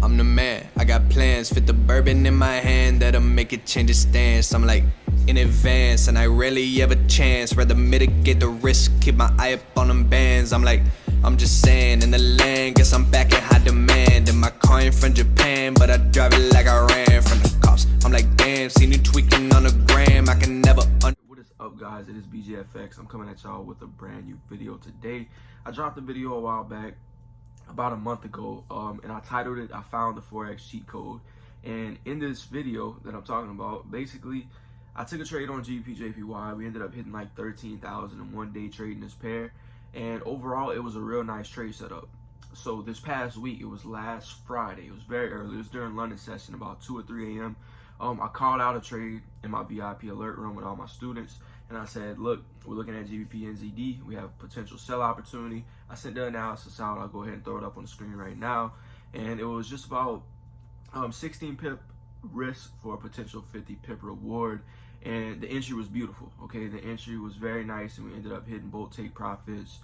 I'm the man. I got plans, fit the bourbon in my hand that'll make it change its stance. I'm like in advance, and I rarely ever chance. Rather mitigate the risk, keep my eye up on them bands. I'm just saying, in the land, guess I'm back in high demand. And my car ain't from Japan, but I drive it like I ran from the cops. I'm like, damn, seen you tweaking on the gram. I can never What is up, guys? It is BGFX. I'm coming at y'all with a brand new video today. I dropped a video a while back, about a month ago, and I titled it, I Found the Forex Cheat Code. And in this video that I'm talking about, basically, I took a trade on GBPJPY. We ended up hitting like 13,000 in one day trading this pair. And overall, it was a real nice trade setup. So this past week, it was last Friday. It was very early. It was during London session, about 2 or 3 a.m. I called out a trade in my VIP alert room with all my students, and I said, look, we're looking at GBPNZD. We have potential sell opportunity. I sent the analysis out. I'll go ahead and throw it up on the screen right now. And it was just about 16 pip risk for a potential 50 pip reward. And the entry was beautiful, okay? The entry was very nice, and we ended up hitting both take profits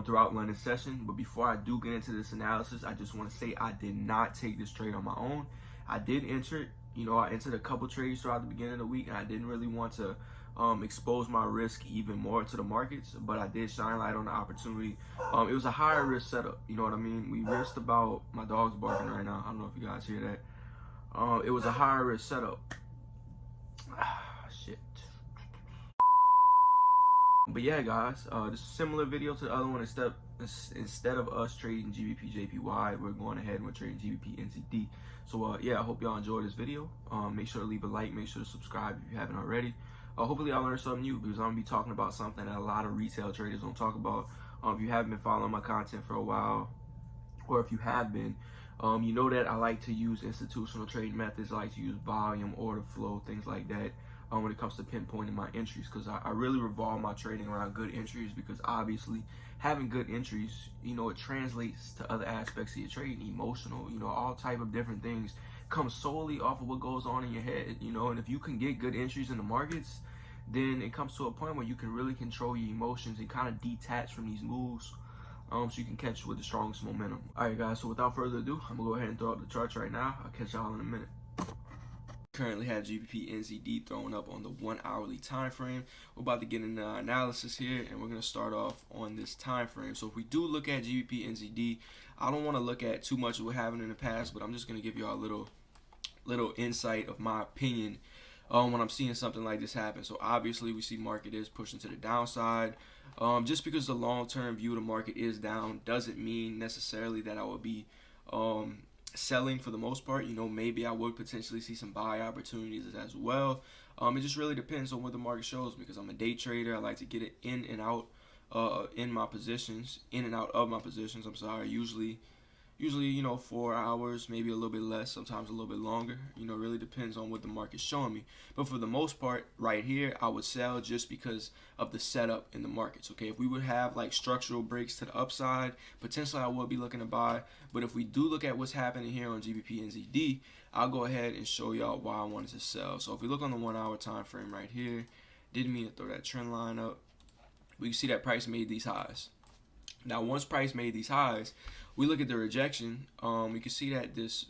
throughout London session. But before I do get into this analysis, I just want to say I did not take this trade on my own. I did enter it. You know, I entered a couple trades throughout the beginning of the week, and I didn't really want to expose my risk even more to the markets, but I did shine light on the opportunity. It was a higher risk setup, you know what I mean? We risked about, my dog's barking right now, I don't know if you guys hear that. It was a higher risk setup. Shit. But yeah, guys, this is a similar video to the other one. Instead of us trading GBPJPY, we're going ahead and we're trading GBPNZD. So yeah, I hope y'all enjoyed this video. Make sure to leave a like, make sure to subscribe if you haven't already. Hopefully y'all learned something new, because I'm gonna be talking about something that a lot of retail traders don't talk about. If you haven't been following my content for a while, or if you have been, you know that I like to use institutional trading methods. I like to use volume, order flow, things like that when it comes to pinpointing my entries, because I really revolve my trading around good entries, because obviously having good entries, you know, it translates to other aspects of your trading, emotional, you know, all type of different things come solely off of what goes on in your head, you know. And if you can get good entries in the markets, then it comes to a point where you can really control your emotions and kind of detach from these moves, so you can catch with the strongest momentum. All right, guys, so without further ado, I'm gonna go ahead and throw up the charts right now. I'll catch y'all in a minute. Currently have GBPNZD thrown up on the 1 hourly time frame. We're about to get into analysis here, and we're going to start off on this time frame. So if we do look at GBPNZD, I don't want to look at too much of what happened in the past, but I'm just going to give y'all a little insight of my opinion when I'm seeing something like this happen. So obviously we see market is pushing to the downside. Just because the long-term view of the market is down doesn't mean necessarily that I would be selling for the most part. You know, maybe I would potentially see some buy opportunities as well. It just really depends on what the market shows me, because I'm a day trader. I like to get it in and out in my positions, in and out of my positions. I'm sorry, usually, you know, 4 hours, maybe a little bit less, sometimes a little bit longer. You know, it really depends on what the market's showing me. But for the most part, right here, I would sell just because of the setup in the markets. Okay, if we would have like structural breaks to the upside, potentially I would be looking to buy. But if we do look at what's happening here on GBPNZD, I'll go ahead and show y'all why I wanted to sell. So if we look on the 1 hour time frame right here, didn't mean to throw that trend line up. We can see that price made these highs. Now, once price made these highs, we look at the rejection. We can see that this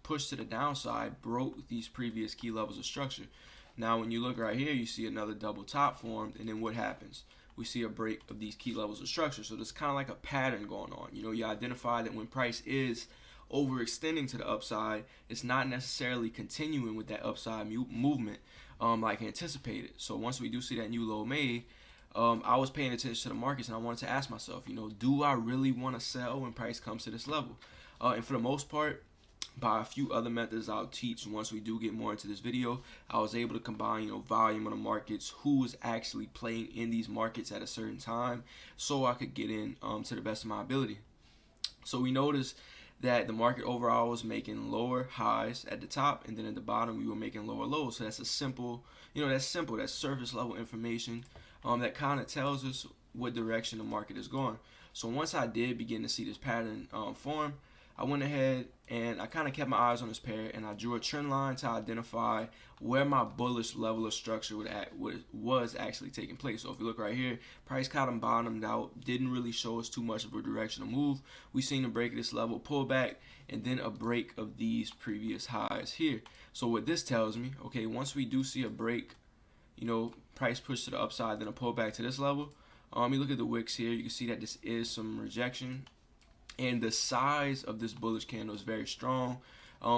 push to the downside broke these previous key levels of structure. Now, when you look right here, you see another double top formed, and then what happens? We see a break of these key levels of structure. So there's kind of like a pattern going on. You know, you identify that when price is overextending to the upside, it's not necessarily continuing with that upside movement like anticipated. So once we do see that new low made, I was paying attention to the markets, and I wanted to ask myself, you know, do I really want to sell when price comes to this level? And for the most part, by a few other methods I'll teach once we do get more into this video, I was able to combine, you know, volume of the markets, who is actually playing in these markets at a certain time, so I could get in to the best of my ability. So we noticed that the market overall was making lower highs at the top, and then at the bottom we were making lower lows. So that's a simple, you know, that's simple. That's surface level information that kind of tells us what direction the market is going. So once I did begin to see this pattern form, I went ahead and I kind of kept my eyes on this pair, and I drew a trend line to identify where my bullish level of structure was actually taking place. So if you look right here, price kind of bottomed out, didn't really show us too much of a directional move. We seen a break of this level, pull back, and then a break of these previous highs here. So what this tells me, okay, once we do see a break, you know, price push to the upside, then a pullback to this level. You look at the wicks here, you can see that this is some rejection, and the size of this bullish candle is very strong.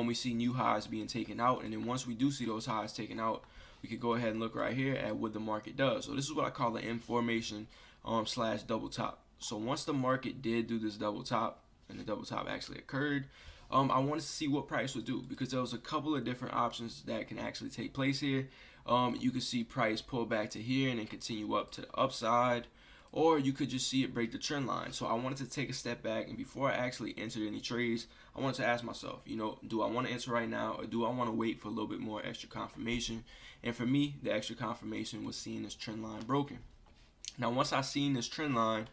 We see new highs being taken out, and then once we do see those highs taken out, we could go ahead and look right here at what the market does. So this is what I call the M formation slash double top. So once the market did do this double top, and the double top actually occurred, I wanted to see what price would do, because there was a couple of different options that can actually take place here. You could see price pull back to here and then continue up to the upside, or you could just see it break the trend line. So I wanted to take a step back, and before I actually entered any trades, I wanted to ask myself, you know, do I want to enter right now, or do I want to wait for a little bit more extra confirmation? And for me, the extra confirmation was seeing this trend line broken. Now once I seen this trend line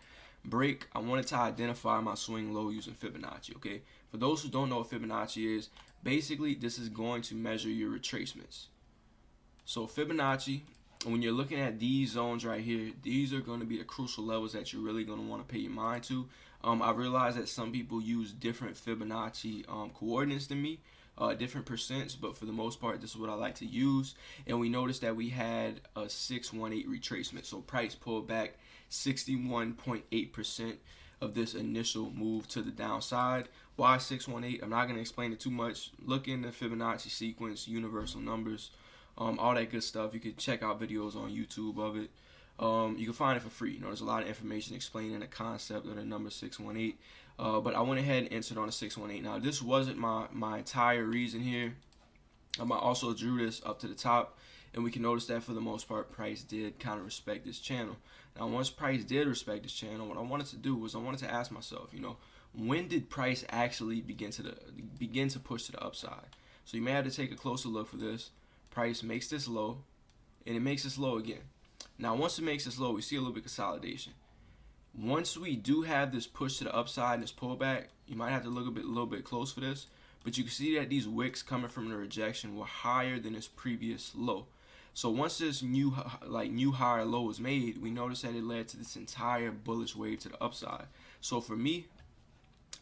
break, I wanted to identify my swing low using Fibonacci. Okay, for those who don't know what Fibonacci is, basically this is going to measure your retracements. So Fibonacci, when you're looking at these zones right here, these are going to be the crucial levels that you're really going to want to pay your mind to. I realize that some people use different Fibonacci coordinates than me, different percents, but for the most part, this is what I like to use. And we noticed that we had a 618 retracement. So price pulled back 61.8% of this initial move to the downside. Why 618? I'm not going to explain it too much. Look in the Fibonacci sequence, universal numbers, all that good stuff. You can check out videos on YouTube of it. You can find it for free. You know, there's a lot of information explaining the concept of the number 618. But I went ahead and entered on a 618. Now, this wasn't my entire reason here. I also drew this up to the top, and we can notice that for the most part, price did kind of respect this channel. Now, once price did respect this channel, what I wanted to do was I wanted to ask myself, you know, when did price actually begin to push to the upside? So you may have to take a closer look for this. Price makes this low, and it makes this low again. Now, once it makes this low, we see a little bit of consolidation. Once we do have this push to the upside and this pullback, you might have to look a little bit close for this, but you can see that these wicks coming from the rejection were higher than this previous low. So once this new higher low was made, we noticed that it led to this entire bullish wave to the upside. So for me,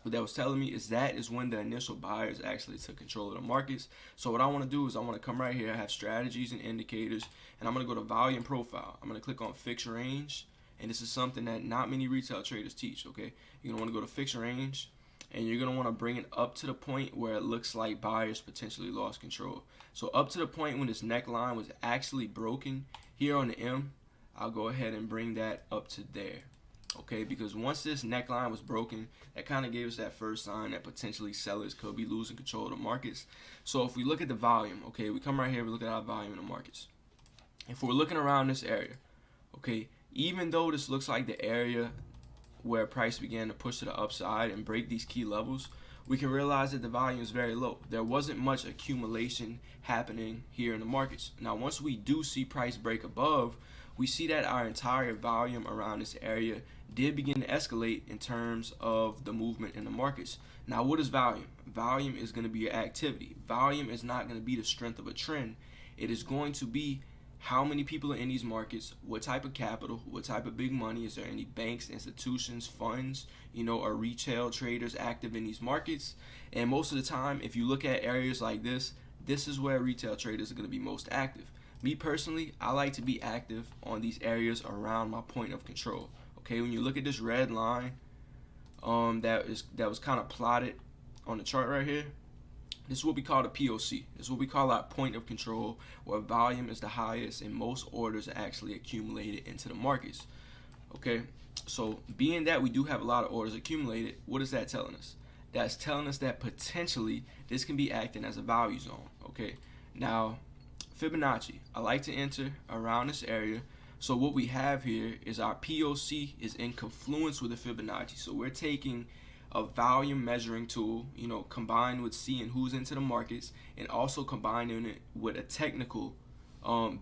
what that was telling me is that is when the initial buyers actually took control of the markets. So what I want to do is I want to come right here. I have strategies and indicators, and I'm going to go to volume profile. I'm going to click on fixed range, and this is something that not many retail traders teach. Okay, you're going to want to go to fixed range, and you're going to want to bring it up to the point where it looks like buyers potentially lost control. So up to the point when this neckline was actually broken here on the M, I'll go ahead and bring that up to there. Okay, because once this neckline was broken, that kind of gave us that first sign that potentially sellers could be losing control of the markets. So if we look at the volume, okay, we come right here, we look at our volume in the markets. If we're looking around this area, okay, even though this looks like the area where price began to push to the upside and break these key levels, we can realize that the volume is very low. There wasn't much accumulation happening here in the markets. Now, once we do see price break above, we see that our entire volume around this area did begin to escalate in terms of the movement in the markets. Now, what is volume? Volume is going to be your activity. Volume is not going to be the strength of a trend. It is going to be how many people are in these markets, what type of capital, what type of big money. Is there any banks, institutions, funds, you know, or retail traders active in these markets? And most of the time, if you look at areas like this, this is where retail traders are going to be most active. Me personally, I like to be active on these areas around my point of control. Okay, when you look at this red line that was kind of plotted on the chart right here, this is what we call the POC. This is what we call our point of control, where volume is the highest and most orders are actually accumulated into the markets. Okay, so being that we do have a lot of orders accumulated, what is that telling us? That's telling us that potentially this can be acting as a value zone. Okay, now Fibonacci, I like to enter around this area. So what we have here is our POC is in confluence with the Fibonacci. So we're taking a volume measuring tool, you know, combined with seeing who's into the markets, and also combining it with a technical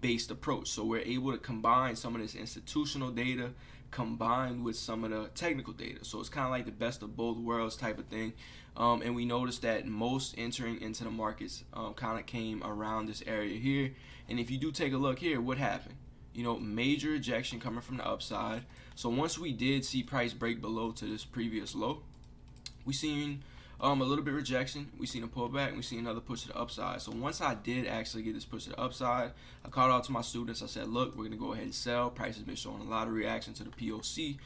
based approach. So we're able to combine some of this institutional data combined with some of the technical data. So it's kind of like the best of both worlds type of thing. And we noticed that most entering into the markets kind of came around this area here. And if you do take a look here, what happened? You know, major rejection coming from the upside. So once we did see price break below to this previous low, we seen a little bit of rejection, we seen a pullback, and we seen another push to the upside. So once I did actually get this push to the upside, I called out to my students. I said, look, we're gonna go ahead and sell. Price has been showing a lot of reaction to the POC.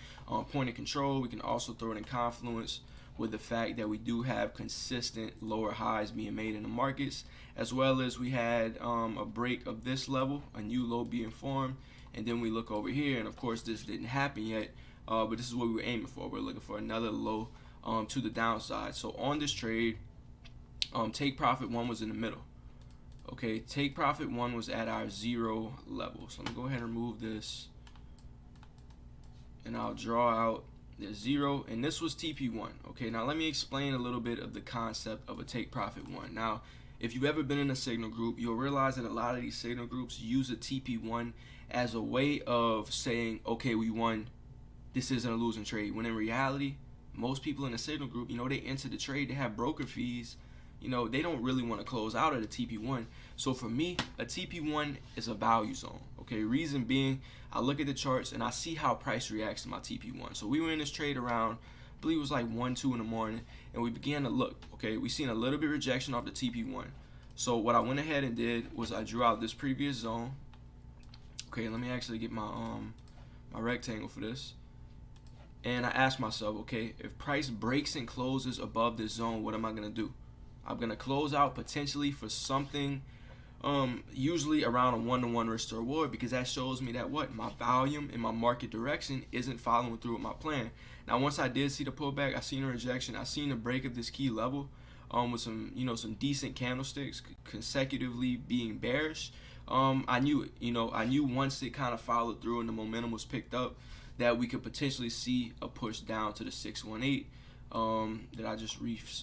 Point of control, we can also throw it in confluence with the fact that we do have consistent lower highs being made in the markets, as well as we had a break of this level, a new low being formed, and then we look over here, and of course this didn't happen yet, but this is what we were aiming for. We're looking for another low to the downside. So on this trade, take profit one was in the middle. Okay, take profit one was at our 0 level. So let me go ahead and remove this, and I'll draw out the 0, and this was TP1. Okay, now let me explain a little bit of the concept of a take profit one. Now, if you've ever been in a signal group, you'll realize that a lot of these signal groups use a TP1 as a way of saying, okay, we won, this isn't a losing trade, when in reality, most people in the signal group, you know, they enter the trade, they have broker fees, you know, they don't really want to close out at a TP1. So for me, a TP1 is a value zone. Okay, reason being, I look at the charts and I see how price reacts to my TP1. So we were in this trade around, I believe it was like 1, 2 in the morning, and we began to look. Okay, we seen a little bit of rejection off the TP1. So what I went ahead and did was I drew out this previous zone. Okay, let me actually get my my rectangle for this. And I asked myself, okay, if price breaks and closes above this zone, what am I gonna do? I'm gonna close out potentially for something, usually around a 1-to-1 risk to reward, because that shows me that what, my volume and my market direction isn't following through with my plan. Now, once I did see the pullback, I seen a rejection, I seen the break of this key level, with some, you know, some decent candlesticks consecutively being bearish. I knew it, you know, I knew once it kind of followed through and the momentum was picked up, that we could potentially see a push down to the 618. Did I just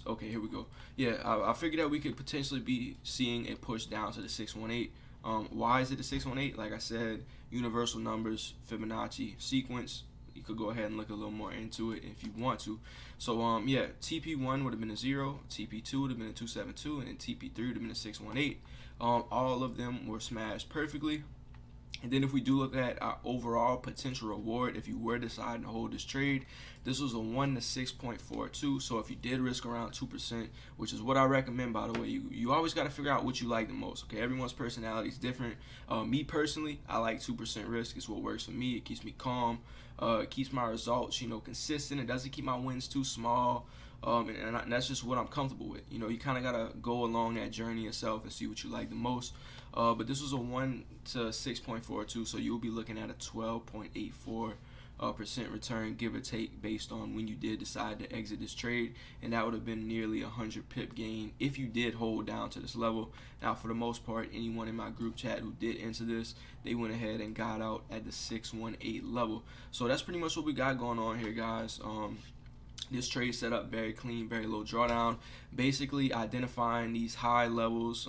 okay, here we go. Yeah, I figured that we could potentially be seeing a push down to the 618. Why is it the 618? Like I said, universal numbers, Fibonacci sequence. You could go ahead and look a little more into it if you want to. So yeah, TP1 would have been a 0, TP2 would have been a 272, and then TP3 would have been a 618. All of them were smashed perfectly. And then if we do look at our overall potential reward, if you were deciding to hold this trade, this was a 1 to 6.42. So if you did risk around 2%, which is what I recommend, by the way, you always got to figure out what you like the most. Okay, everyone's personality is different. Me personally, I like 2% risk. It's what works for me. It keeps me calm. It keeps my results, you know, consistent. It doesn't keep my wins too small. And that's just what I'm comfortable with. You know, you kind of got to go along that journey yourself and see what you like the most. But this was a 1 to 6.42, so you'll be looking at a 12.84% return, give or take, based on when you did decide to exit this trade, and that would have been nearly 100 pip gain if you did hold down to this level. Now, for the most part, anyone in my group chat who did enter this, they went ahead and got out at the 618 level. So that's pretty much what we got going on here, guys. This trade set up very clean, very low drawdown, basically identifying these high levels,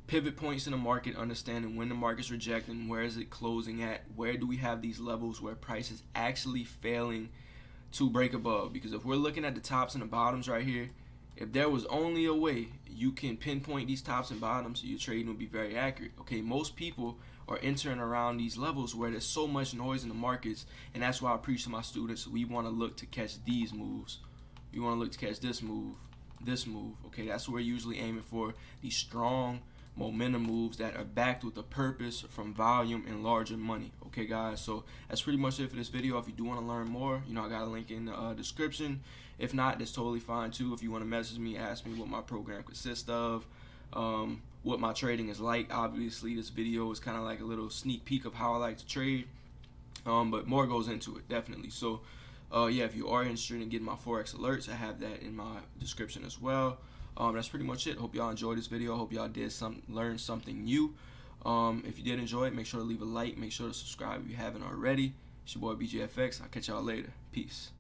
pivot points in the market, understanding when the market's rejecting, where is it closing at, where do we have these levels where price is actually failing to break above. Because if we're looking at the tops and the bottoms right here, if there was only a way you can pinpoint these tops and bottoms, your trading would be very accurate. Okay, most people are entering around these levels where there's so much noise in the markets, and that's why I preach to my students, we want to look to catch these moves. We want to look to catch this move, okay? That's what we're usually aiming for, these strong momentum moves that are backed with a purpose from volume and larger money. Okay, guys, so that's pretty much it for this video. If you do want to learn more, you know, I got a link in the description. If not, that's totally fine too. If you want to message me, ask me what my program consists of, what my trading is like. Obviously, this video is kind of like a little sneak peek of how I like to trade, but more goes into it, definitely. So yeah, if you are interested in getting my Forex alerts, I have that in my description as well. That's pretty much it. Hope y'all enjoyed this video. Hope y'all did learn something new. If you did enjoy it, make sure to leave a like. Make sure to subscribe if you haven't already. It's your boy BJFX. I'll catch y'all later. Peace.